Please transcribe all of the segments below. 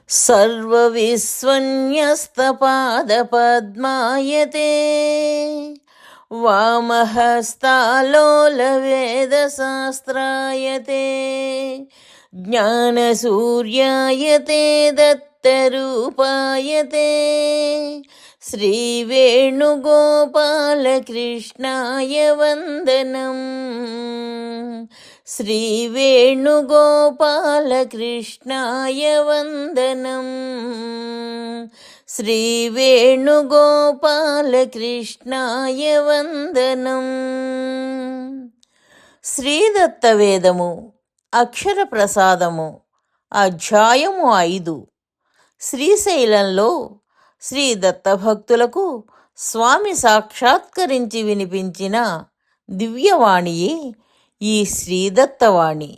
सर्वविस्वन्यस्तपादपद्मायते वामहस्तालोलवेदशास्त्रायते ज्ञानसूर्यायते दत्तरूपायते श्रीवेणुगोपालकृष्णाय वन्दनम् श्रीवेणुगोपालकृष्णाय वन्दनम् श्रीवेणुगोपालकृष्णाय वन्दनम् శ్రీదత్తవేదము అక్షర ప్రసాదము అధ్యాయము 5. శ్రీశైలంలో శ్రీ దత్తభక్తులకు స్వామి సాక్షాత్కరించి వినిపించిన దివ్యవాణియే ఈ శ్రీదత్తవాణి.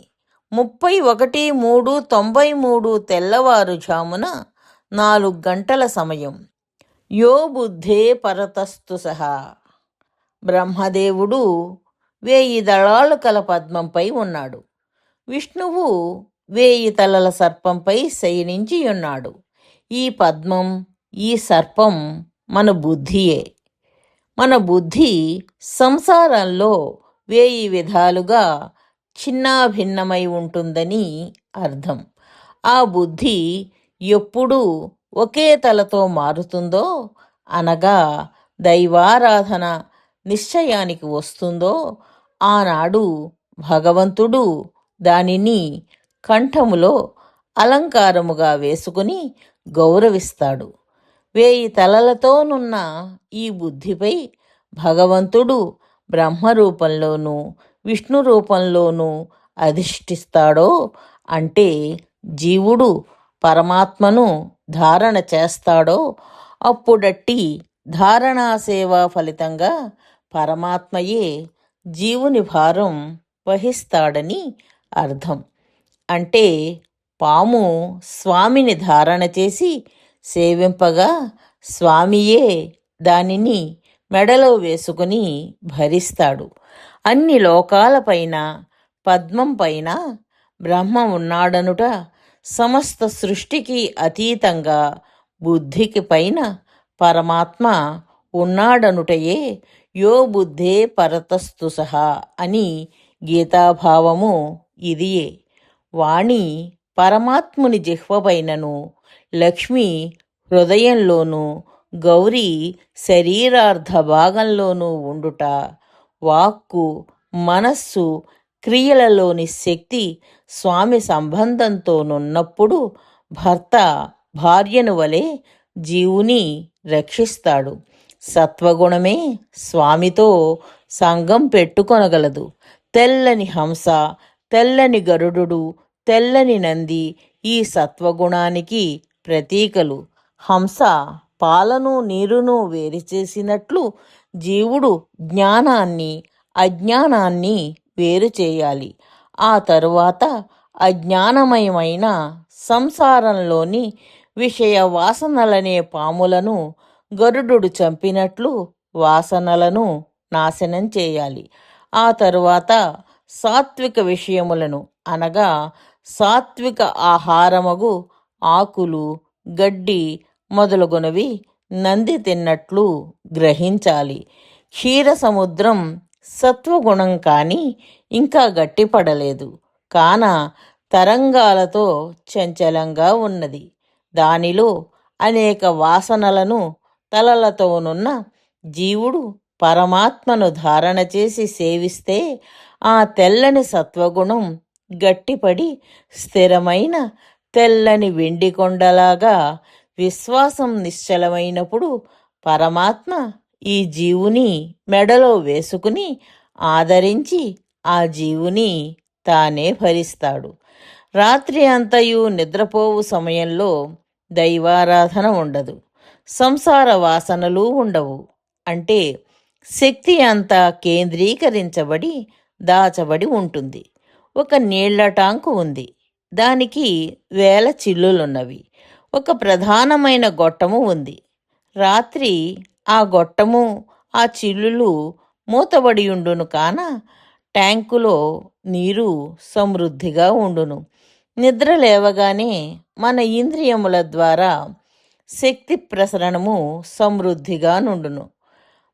31/3/93 తెల్లవారుజామున 4 గంటల సమయం. యో బుద్ధే పరతస్తు సహా. బ్రహ్మదేవుడు 1000 దళాలు కల పద్మంపై ఉన్నాడు. విష్ణువు 1000 తలల సర్పంపై శయనించి ఉన్నాడు. ఈ పద్మం, ఈ సర్పం మన బుద్ధియే. మన బుద్ధి సంసారంలో 1000 విధాలుగా చిన్నాభిన్నమై ఉంటుందని అర్థం. ఆ బుద్ధి ఎప్పుడు ఒకే తలతో మారుతుందో, అనగా దైవారాధన నిశ్చయానికి వస్తుందో, ఆనాడు భగవంతుడు దానిని కంఠములో అలంకారముగా వేసుకుని గౌరవిస్తాడు. 1000 తలలతోనున్న ఈ బుద్ధిపై భగవంతుడు బ్రహ్మరూపంలోనూ విష్ణు రూపంలోనూ అధిష్ఠిస్తాడో, అంటే జీవుడు పరమాత్మను ధారణ చేస్తాడో, అప్పుడట్టి ధారణా సేవా ఫలితంగా పరమాత్మయే జీవుని భారం వహిస్తాడని అర్థం. అంటే పాము స్వామిని ధారణ చేసి సేవింపగా స్వామియే దానిని మెడలో వేసుకుని భరిస్తాడు. అన్ని లోకాలపైన పద్మం పైన బ్రహ్మ ఉన్నాడనుట, సమస్త సృష్టికి అతీతంగా బుద్ధికి పైన పరమాత్మ ఉన్నాడనుటయే యో బుద్ధే పరతస్తు సహా అని గీతాభావము ఇదియే. వాణి పరమాత్ముని జిహ్వపైనను, లక్ష్మి హృదయంలోనూ, గౌరీ శరీరార్ధ భాగంలోనూ ఉండుట, వాక్కు, మనస్సు, క్రియలలోని శక్తి స్వామి సంబంధంతోనున్నప్పుడు భర్త భార్యను వలె జీవుని రక్షిస్తాడు. సత్వగుణమే స్వామితో సంగం పెట్టుకొనగలదు. తెల్లని హంస, తెల్లని గరుడు, తెల్లని నంది ఈ సత్వగుణానికి ప్రతీకలు. హంస పాలను నీరును వేరు చేసినట్లు జీవుడు జ్ఞానాన్ని అజ్ఞానాన్ని వేరు చేయాలి. ఆ తరువాత అజ్ఞానమయమైన సంసారంలోని విషయ వాసనలనే పాములను గరుడు చంపినట్లు వాసనలను నాశనం చేయాలి. ఆ తరువాత సాత్విక విషయములను, అనగా సాత్విక ఆహారమగు ఆకులు, గడ్డి మొదలగునవి నంది తిన్నట్లు గ్రహించాలి. క్షీర సముద్రం సత్వగుణం కాని ఇంకా గట్టిపడలేదు, కాన తరంగాలతో చంచలంగా ఉన్నది. దానిలో అనేక వాసనలను తలలతోనున్న జీవుడు పరమాత్మను ధారణ చేసి సేవిస్తే ఆ తెల్లని సత్వగుణం గట్టిపడి స్థిరమైన తెల్లని వెండి కొండలాగా విశ్వాసం నిశ్చలమైనప్పుడు పరమాత్మ ఈ జీవుని మెడలో వేసుకుని ఆదరించి ఆ జీవుని తానే భరిస్తాడు. రాత్రి అంతయు నిద్రపోవు సమయంలో దైవారాధన ఉండదు, సంసార వాసనలు ఉండవు. అంటే శక్తి అంతా కేంద్రీకరించబడి దాచబడి ఉంటుంది. ఒక నీళ్ల టాంకు ఉంది, దానికి 1000 చిల్లులున్నవి. ఒక ప్రధానమైన గొట్టము ఉంది. రాత్రి ఆ గొట్టము ఆ చిల్లులు మూతబడియుండును, కాన ట్యాంకులో నీరు సమృద్ధిగా ఉండును. నిద్ర లేవగానే మన ఇంద్రియముల ద్వారా శక్తి ప్రసరణము సమృద్ధిగా నుండును.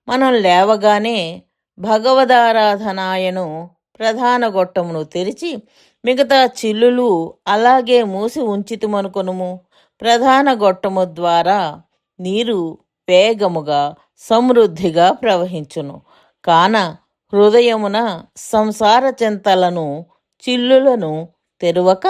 మనం లేవగానే భగవదారాధనాయను ప్రధాన గొట్టమును తెరిచి మిగతా చిల్లులు అలాగే మూసి ఉంచితిమనుకొనుము. ప్రధాన గొట్టము ద్వారా నీరు వేగముగా సమృద్ధిగా ప్రవహించును. కాన హృదయమున సంసార చింతలను చిల్లులను తెరువక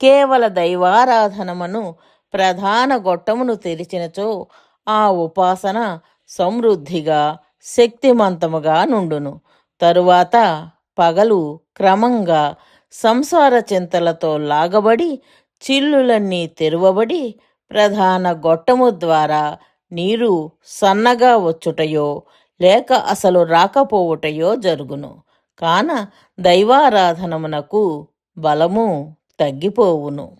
కేవల దైవారాధనమును ప్రధాన గొట్టమును తెరిచినచో ఆ ఉపాసన సమృద్ధిగా శక్తిమంతముగా నుండును. తరువాత పగలు క్రమంగా సంసార చింతలతో లాగబడి చిల్లులన్నీ తెరువబడి ప్రధాన గొట్టము ద్వారా నీరు సన్నగా వచ్చుటయో లేక అసలు రాకపోవుటయో జరుగును. కాన దైవారాధనమునకు బలము తగ్గిపోవును.